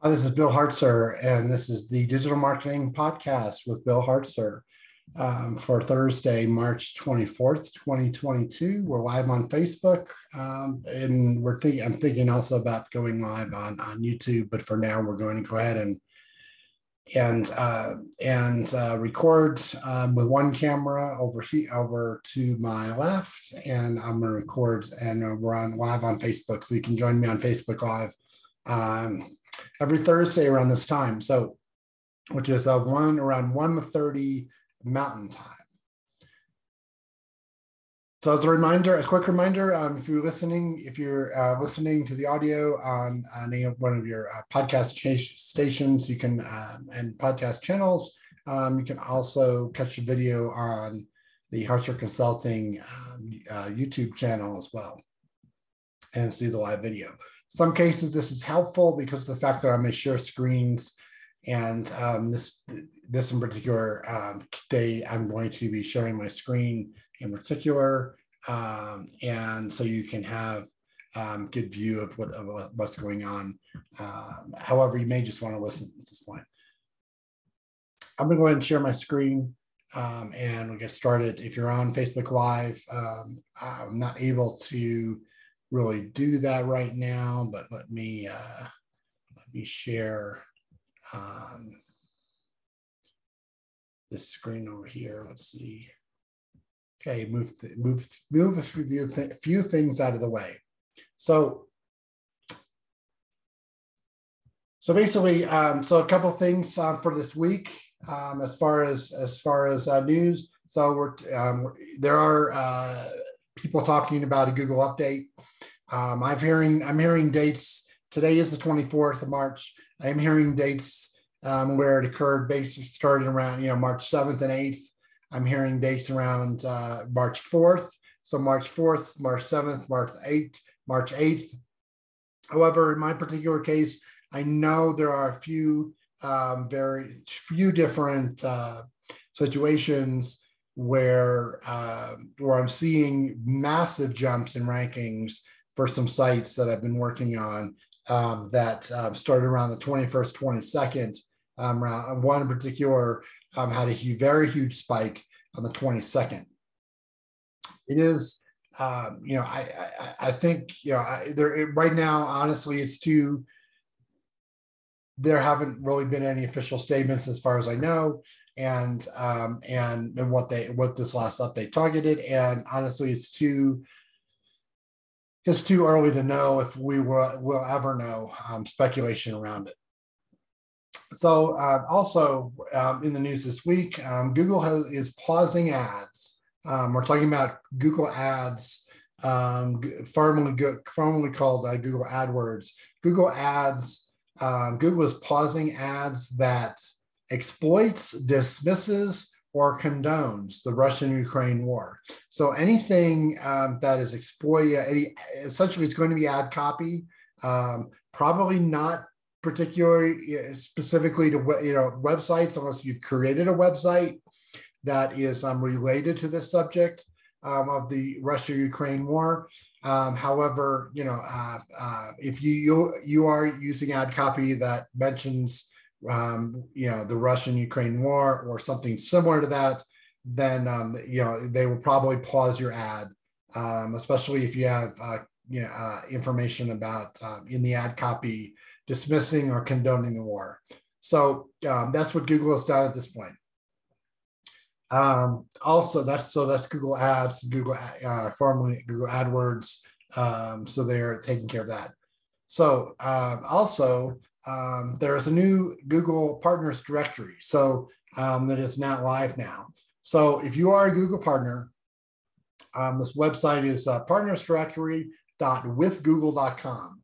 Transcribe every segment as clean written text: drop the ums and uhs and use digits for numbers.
Hi, this is Bill Hartzer, and this is the Digital Marketing Podcast with Bill Hartzer for Thursday, March 24th, 2022. We're live on Facebook, and I'm thinking also about going live on YouTube, but for now, we're going to go ahead and record with one camera over to my left, and I'm going to record, and we're on live on Facebook, so you can join me on Facebook Live. Every Thursday around this time, which is around 1:30 Mountain Time. So as a quick reminder, if you're listening to the audio on any one of your podcast stations, you can and podcast channels, you can also catch the video on the Hartzer Consulting YouTube channel as well, and see the live video. Some cases this is helpful because of the fact that I may share screens, and this in particular day I'm going to be sharing my screen in particular, and so you can have good view of what's going on. However, you may just want to listen at this point. I'm going to go ahead and share my screen, and we'll get started. If you're on Facebook Live, I'm not able to really do that right now, but let me share this screen over here. Let's see. Okay, move a few things out of the way. So basically, so a couple things for this week as far as news. So there are people talking about a Google update. I'm hearing dates. Today is the 24th of March. I'm hearing dates where it occurred, basically starting around March 7th and 8th. I'm hearing dates around March 4th. So March 4th, March 7th, March 8th. However, in my particular case, I know there are a few very few different situations where I'm seeing massive jumps in rankings for some sites that I've been working on that started around the 21st, 22nd. One in particular had a very huge spike on the 22nd. It is, I think, right now, honestly, there haven't really been any official statements as far as I know, and what this last update targeted. And honestly, it's too early to know if we will ever know. Speculation around it. So also in the news this week, Google is pausing ads. We're talking about Google Ads, formerly called Google AdWords. Google Ads. Google is pausing ads that exploits, dismisses, or condones the Russian-Ukraine war. So anything that is essentially it's going to be ad copy, probably not particularly specifically to websites, unless you've created a website that is related to this subject of the Russia-Ukraine war. However, if you are using ad copy that mentions the Russian-Ukraine war or something similar to that, then they will probably pause your ad, especially if you have information about in the ad copy dismissing or condoning the war. So that's what Google has done at this point. Also, that's Google Ads, formerly Google AdWords. So they're taking care of that. So also, there is a new Google Partners Directory. So that is not live now. So if you are a Google partner, this website is partnersdirectory.withgoogle.com.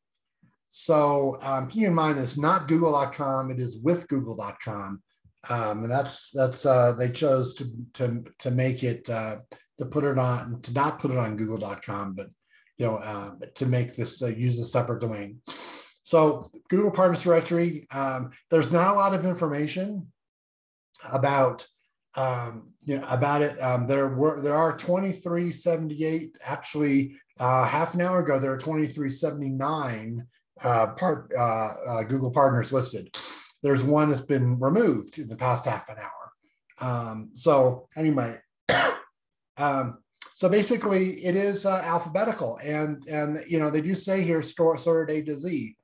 So keep in mind, it's not google.com, it is withgoogle.com. And that's they chose to make it to not put it on google.com, but to make this use a separate domain. So Google Partners Directory, there's not a lot of information about about it. There are 2378. Actually, half an hour ago there were 2379 Google partners listed. There's one that's been removed in the past half an hour. So anyway, so basically it is alphabetical, and they do say here sorted A to Z.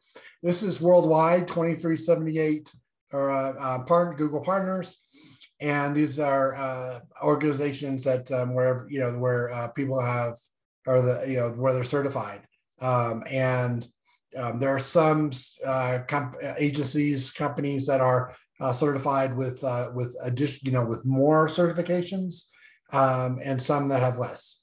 This is worldwide 2378 Google partners, and these are organizations that where people have or where they're certified, and there are some agencies, companies that are certified with addition, with more certifications, and some that have less.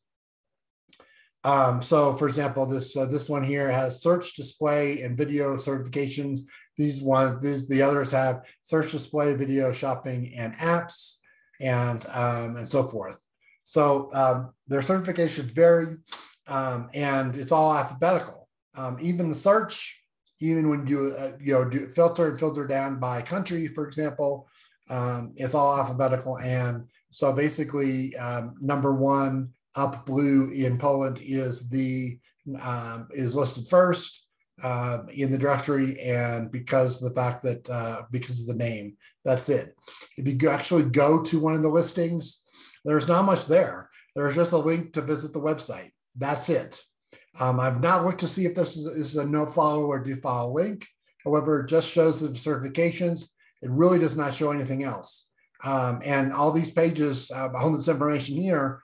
So, for example, this one here has search, display, and video certifications. The others have search, display, video, shopping, and apps, and so forth. So their certifications vary, and it's all alphabetical. Even the search, even when you do filter down by country, for example, it's all alphabetical. And so basically, number one up blue in Poland is listed first in the directory, and because of the fact that because of the name, that's it. If you actually go to one of the listings, there's not much there. There's just a link to visit the website. That's it. I've not looked to see if this is a no follow or do follow link. However, it just shows the certifications. It really does not show anything else. And all these pages behind this information here,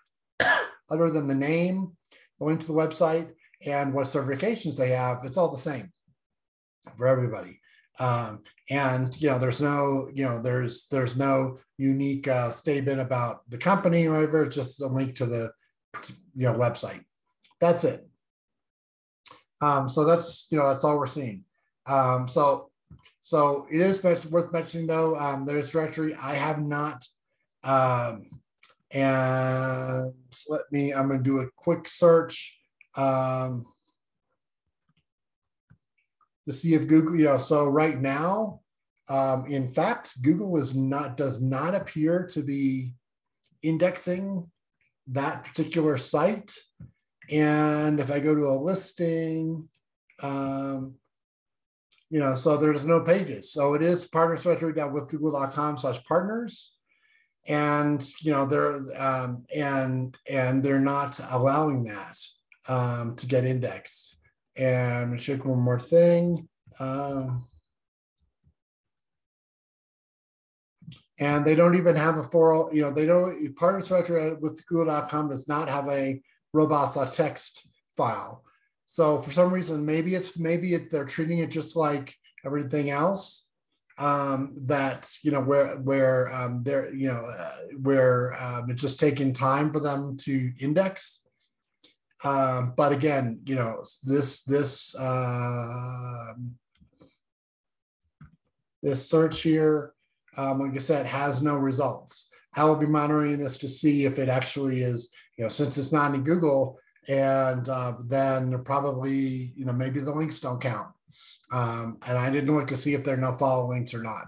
other than the name, the link to the website, and what certifications they have, it's all the same for everybody. And there's no unique statement about the company or whatever. It's just a link to the website. That's it. So that's all we're seeing. So it is worth mentioning though, there's directory. I have not, and I'm going to do a quick search to see if Google, so right now, in fact, Google does not appear to be indexing that particular site. And if I go to a listing, so there's no pages. So it is partners directory with google.com/partners. And, they're not allowing that to get indexed. And check one more thing. And they don't even have a partners directory with google.com does not have a robots.txt file. So for some reason, maybe they're treating it just like everything else, that where it's just taking time for them to index. But again, this search here, like I said, has no results. I will be monitoring this to see if it actually is, since it's not in Google, and then probably, maybe the links don't count. And I didn't look to see if there are no follow links or not.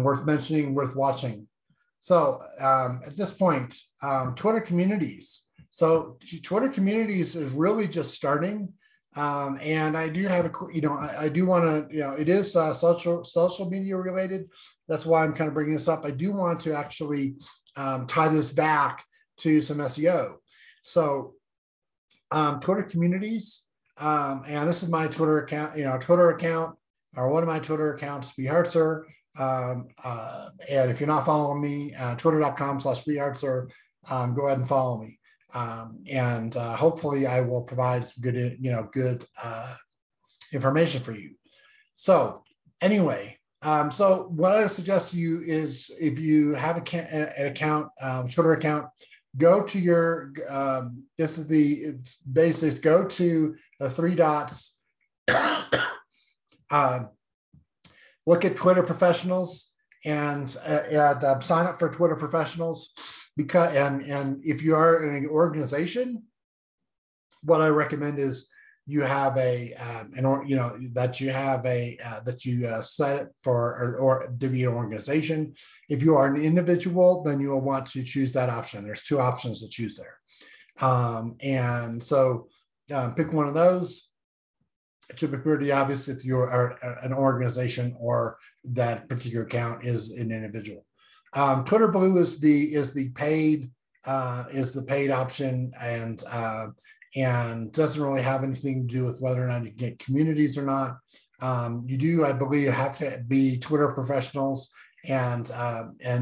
Worth mentioning, worth watching. So at this point, Twitter communities. So Twitter communities is really just starting. And I do have I do want to, it is social media related. That's why I'm kind of bringing this up. I do want to actually tie this back to some SEO. So Twitter communities, and this is my Twitter account, or one of my Twitter accounts, BHartzer. And if you're not following me, twitter.com/BHartzer, go ahead and follow me. And hopefully I will provide some good, good information for you. So anyway, so what I would suggest to you is, if you have an account, Twitter account, go to your, it's basics, go to the three dots, look at Twitter professionals, and sign up for Twitter professionals. Because and if you are in an organization, what I recommend is you have that you set it for or to be an organization. If you are an individual, then you will want to choose that option. There's two options to choose there, and so pick one of those. it should be pretty obvious if you're an organization or that particular account is an individual. Twitter Blue is the paid option, and doesn't really have anything to do with whether or not you can get communities or not. You do, I believe, have to be Twitter professionals, and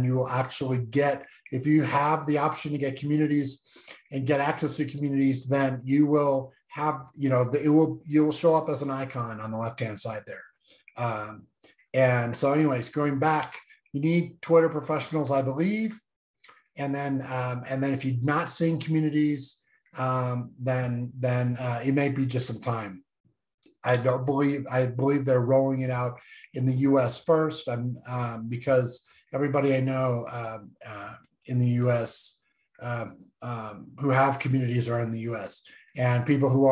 you will actually get, if you have the option to get communities and get access to communities, then you will have, you will show up as an icon on the left-hand side there. And so anyways, going back, you need Twitter professionals, I believe. And then if you're not seeing communities, then it may be just some time. I believe they're rolling it out in the U.S. first, because everybody I know in the U.S. Who have communities are in the U.S. and people who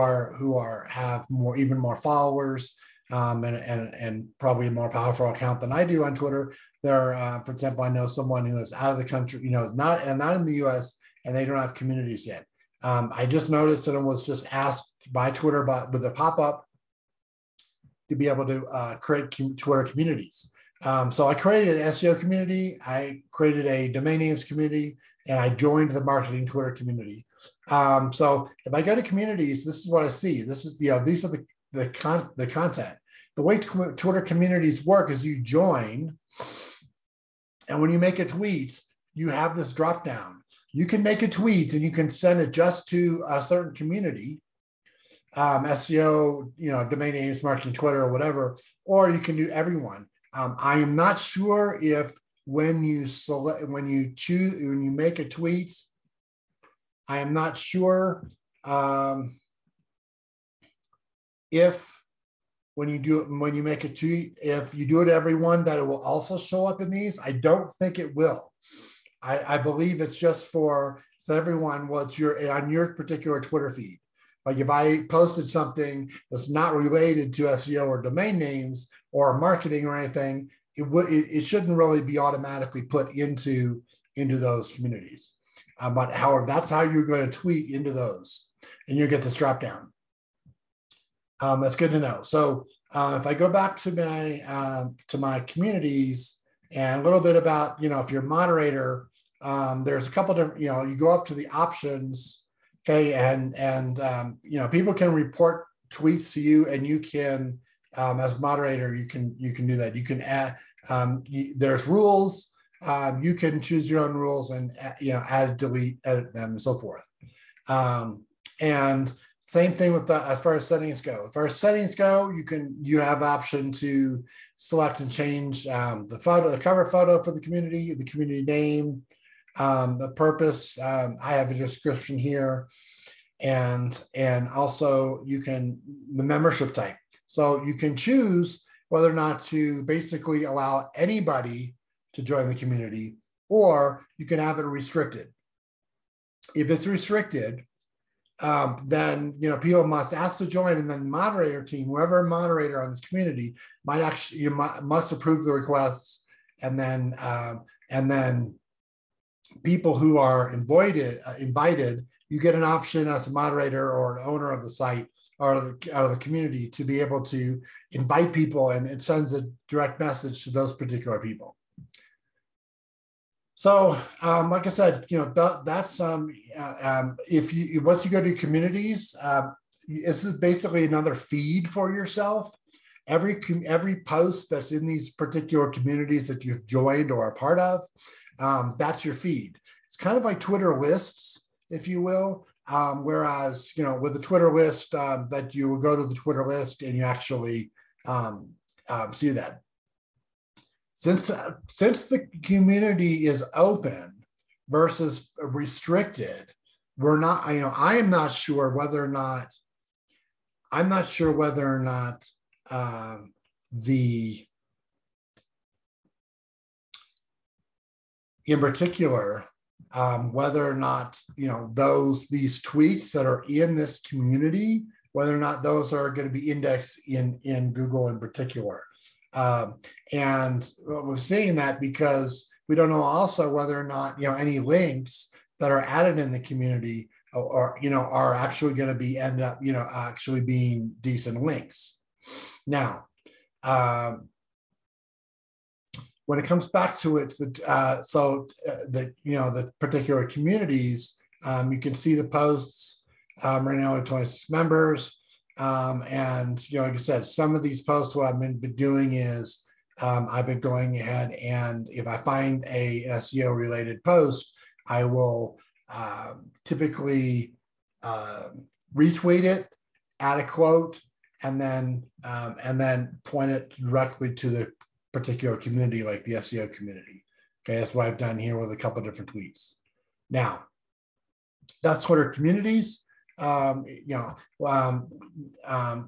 have even more followers and probably a more powerful account than I do on Twitter. They're, for example, I know someone who is out of the country, not in the U.S. and they don't have communities yet. I just noticed that it was just asked by Twitter, but with a pop-up, to be able to create Twitter communities. So I created an SEO community, I created a domain names community, and I joined the marketing Twitter community. So if I go to communities, this is what I see. This is, these are the content. The way Twitter communities work is you join, and when you make a tweet, you have this drop down. You can make a tweet and you can send it just to a certain community, SEO, domain names, marketing, Twitter, or whatever, or you can do everyone. I am not sure if when you make a tweet, I am not sure if when you make a tweet, if you do it to everyone, that it will also show up in these. I don't think it will. I believe it's just so everyone, on your particular Twitter feed. Like if I posted something that's not related to SEO or domain names or marketing or anything, it shouldn't really be automatically put into those communities. But however, that's how you're going to tweet into those, and you get this drop down. That's good to know. So if I go back to my communities and a little bit about, if you're a moderator, there's a couple different, you go up to the options. Okay, and people can report tweets to you, and you can, as moderator, you can do that. You can add, there's rules. You can choose your own rules and add, delete, edit them, and so forth. And same thing with as far as settings go. As far as settings go, you have option to select and change the cover photo for the community name. The purpose, I have a description here, and also the membership type. So you can choose whether or not to basically allow anybody to join the community, or you can have it restricted. If it's restricted, then people must ask to join, and then the moderator team, whoever moderator on this community, must approve the requests, and then people who are invited, you get an option as a moderator or an owner of the site or of the community to be able to invite people, and it sends a direct message to those particular people. So, like I said, that's if once you go to communities, this is basically another feed for yourself. Every post that's in these particular communities that you've joined or are part of, that's your feed. It's kind of like Twitter lists, if you will. Whereas, with the Twitter list, that you will go to the Twitter list and you actually see that. Since the community is open versus restricted, we're not. I am not sure whether or not. I'm not sure whether or not in particular, whether or not these tweets that are in this community, whether or not those are going to be indexed in Google in particular. And we're saying that because we don't know also whether or not any links that are added in the community are actually going to end up actually being decent links. Now, when it comes back to it, the particular communities, you can see the posts. Right now, we have 26 members, and like I said, some of these posts, what I've been doing is I've been going ahead, and if I find a SEO related post, I will typically retweet it, add a quote, and then point it directly to the particular community, like the SEO community. Okay, that's what I've done here with a couple of different tweets. Now, that's Twitter communities. When I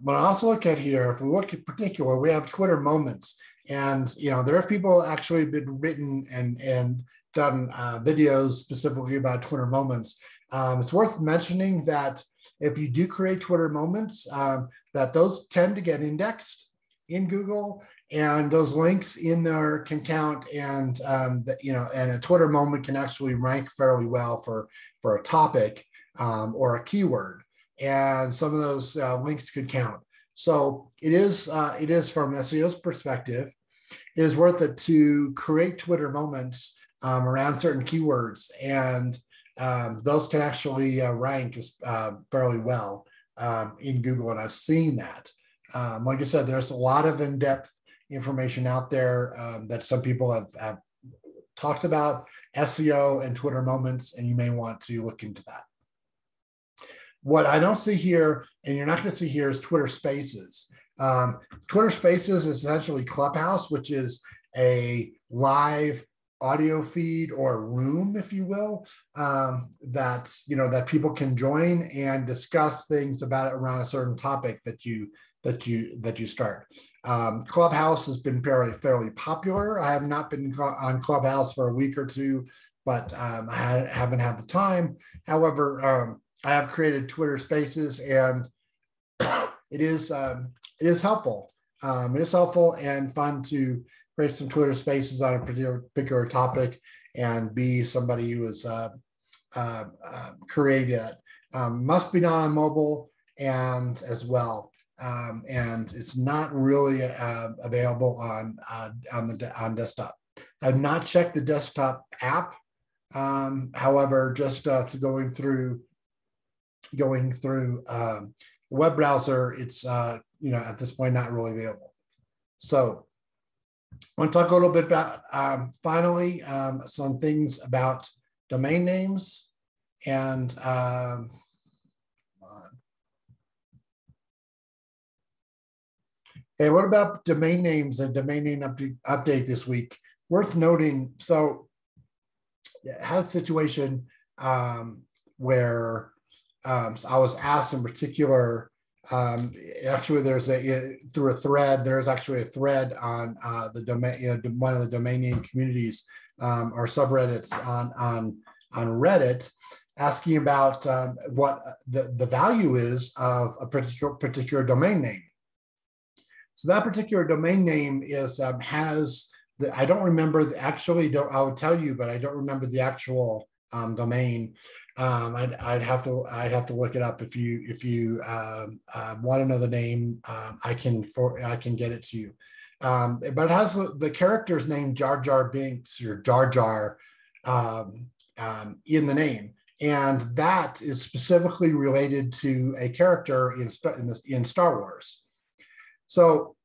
also look at here, if we look at particular, we have Twitter moments, and there are people actually been written and done videos specifically about Twitter moments. It's worth mentioning that if you do create Twitter moments, that those tend to get indexed in Google, and those links in there can count, and and a Twitter moment can actually rank fairly well for a topic or a keyword, and some of those links could count. So it is from SEO's perspective, it is worth it to create Twitter moments around certain keywords, and those can actually rank fairly well in Google, and I've seen that. Like I said, there's a lot of in-depth information out there that some people have talked about SEO and Twitter moments, and you may want to look into that. What I don't see here, and you're not going to see here, is Twitter Spaces. Twitter Spaces is essentially Clubhouse, which is a live audio feed or room, if you will, that people can join and discuss things around a certain topic that you start. Clubhouse has been fairly popular. I have not been on Clubhouse for a week or two, but I haven't had the time. However, I have created Twitter Spaces, and it is helpful. It is helpful and fun to create some Twitter Spaces on a particular topic and be somebody who is created it. Must be done on mobile and as well. And it's not really available on desktop. I've not checked the desktop app. However, just going through the web browser, it's at this point not really available. So I want to talk a little bit about finally some things about domain names and hey, what about domain names and domain name update this week? Worth noting, so it has a situation where so I was asked in particular, actually there's through a thread, there's actually a thread on the domain, one of the domain name communities or subreddits on Reddit, asking about what the value is of a particular domain name. So that particular domain name is I don't remember I would tell you, but I don't remember the actual domain. I'd have to look it up. If you want to know the name, I can get it to you. But it has the character's name Jar Jar Binks or Jar Jar in the name, and that is specifically related to a character in Star Wars. So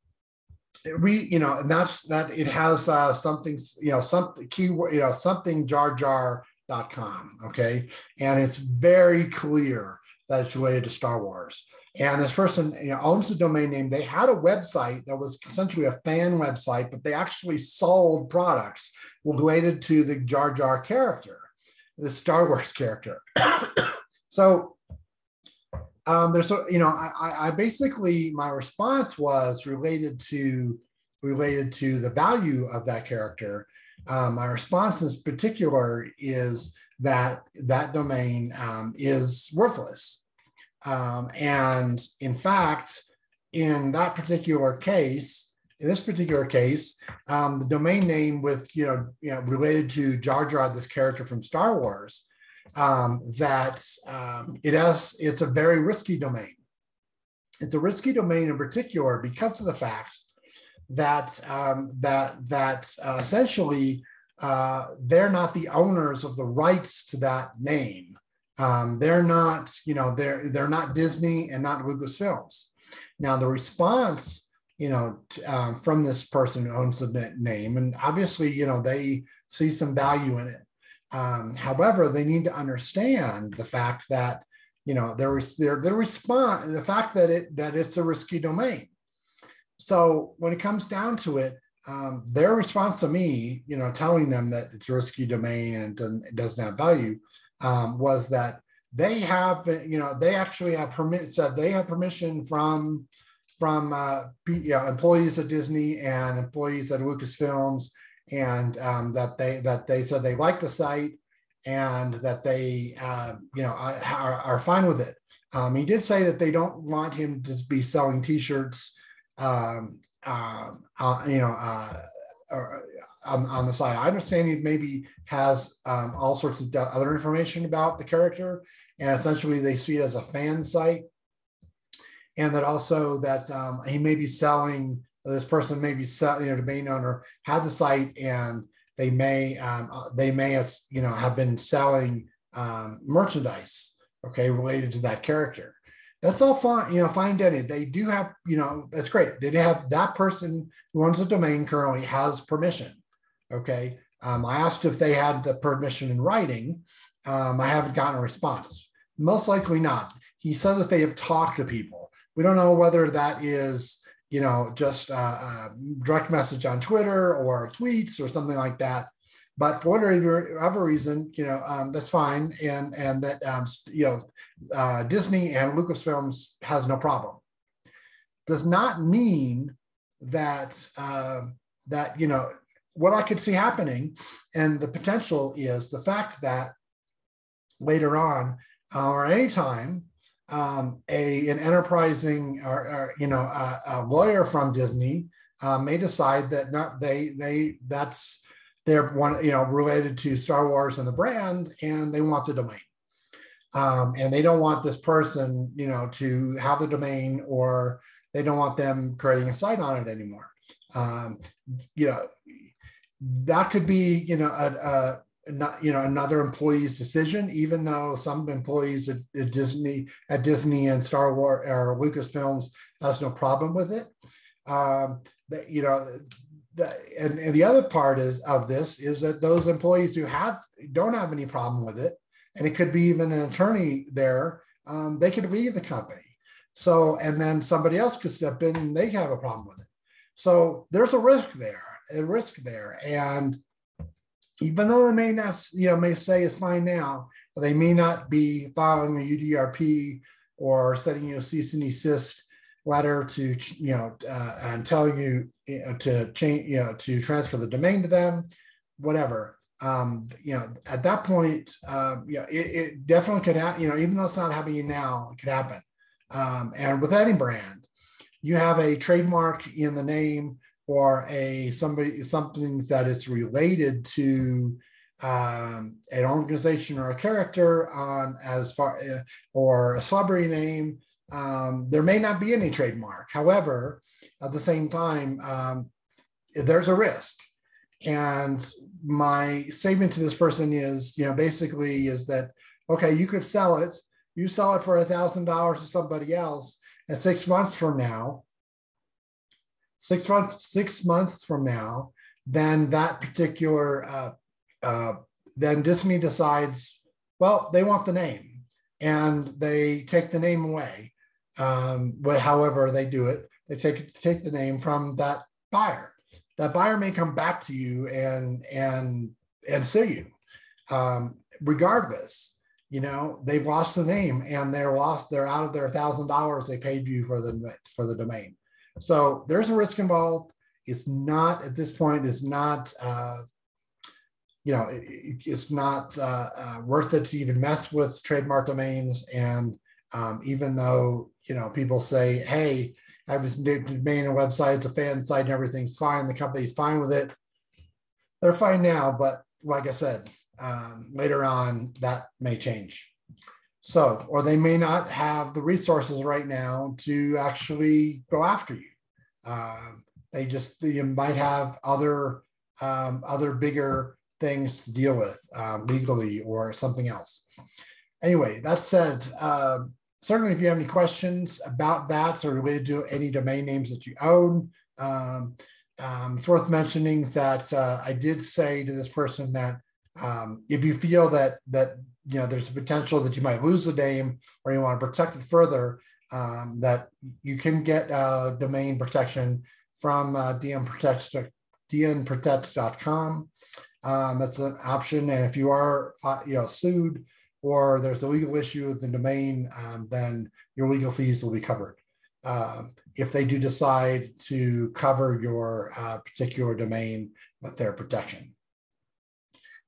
and that's that. It has something, something keyword, something jarjar.com. Okay, and it's very clear that it's related to Star Wars. And this person, owns the domain name. They had a website that was essentially a fan website, but they actually sold products related to the Jar Jar character, the Star Wars character. So I basically, my response was related to the value of that character. My response in particular is that domain is worthless. And in fact, in this particular case, the domain name with, related to Jar Jar, this character from Star Wars, it's a very risky domain. It's a risky domain in particular because of the fact that essentially they're not the owners of the rights to that name. They're not, they're not Disney and not Lucasfilms. Now the response, from this person who owns the name, and obviously, they see some value in it. However, they need to understand the fact that, the fact that it's a risky domain. So when it comes down to it, their response to me, telling them that it's a risky domain and it doesn't have value, was that they have, they actually have permission from employees at Disney and employees at Lucasfilms, and that they said they like the site and that they are fine with it. He did say that they don't want him to be selling T-shirts on the side. I understand he maybe has all sorts of other information about the character, and essentially they see it as a fan site, and that also that he may be selling. This person may be domain owner had the site, and they may have been selling merchandise, related to that character. That's all fine, fine dandy. They do have, that's great. They have that person who owns the domain currently has permission. Okay. I asked if they had the permission in writing. I haven't gotten a response. Most likely not. He said that they have talked to people. We don't know whether that is, just a direct message on Twitter or tweets or something like that. But for whatever reason, that's fine, and that Disney and Lucasfilms has no problem. Does not mean that what I could see happening, and the potential is the fact that later on or anytime an enterprising or a lawyer from Disney may decide that that's they're related to Star Wars and the brand, and they want the domain, and they don't want this person to have the domain, or they don't want them creating a site on it anymore. That could be another employee's decision, even though some employees at Disney and Star Wars or Lucasfilms has no problem with it. And the other part of this is that those employees who don't have any problem with it, and it could be even an attorney there, they could leave the company. So, and then somebody else could step in and they have a problem with it. So there's a risk there. And even though they may not, may say it's fine now, they may not be filing a UDRP or sending you a cease and desist letter to, and telling you to change, to transfer the domain to them, whatever. At that point, it definitely could happen. Even though it's not happening now, it could happen. And with any brand, you have a trademark in the name, or something that is related to an organization or a character or a celebrity name. There may not be any trademark. However, at the same time, there's a risk. And my statement to this person is, basically is that, okay, you could sell it. You sell it for $1,000 to somebody else, and 6 months from now, 6 months from now, then that particular, then Disney decides, well, they want the name, and they take the name away. But however they do it, they take the name from that buyer. That buyer may come back to you and sue you. Regardless, they've lost the name, and they're out of their $1,000 they paid you for the domain. So there's a risk involved. It's not, at this point, it's not worth it to even mess with trademark domains. And even though, people say, hey, I was domain a website, it's a fan site and everything's fine, the company's fine with it, they're fine now. But like I said, later on, that may change. So, or they may not have the resources right now to actually go after you. They just, you might have other bigger things to deal with legally or something else. Anyway, that said, certainly if you have any questions about that sort of related to any domain names that you own, it's worth mentioning that I did say to this person that if you feel that there's a potential that you might lose the name or you want to protect it further, that you can get domain protection from dnprotect.com. That's an option, and if you are sued or there's a legal issue with the domain, then your legal fees will be covered. If they do decide to cover your particular domain with their protection.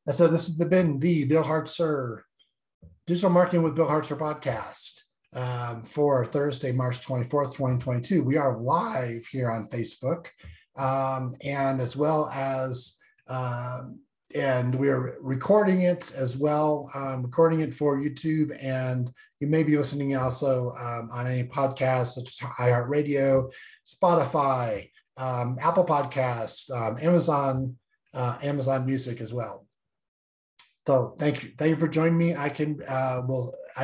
And so this has been the Bill Hartzer Digital Marketing with Bill Hartzer podcast for Thursday, March 24th, 2022. We are live here on Facebook and as well as and we're recording it as well, recording it for YouTube, and you may be listening also on any podcasts such as iHeartRadio, Spotify, Apple Podcasts, Amazon Music as well. So thank you for joining me. I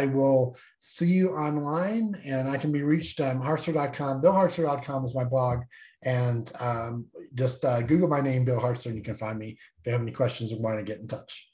will see you online, and I can be reached hartzer.com. BillHartzer.com is my blog, and just Google my name, Bill Hartzer, and you can find me if you have any questions or want to get in touch.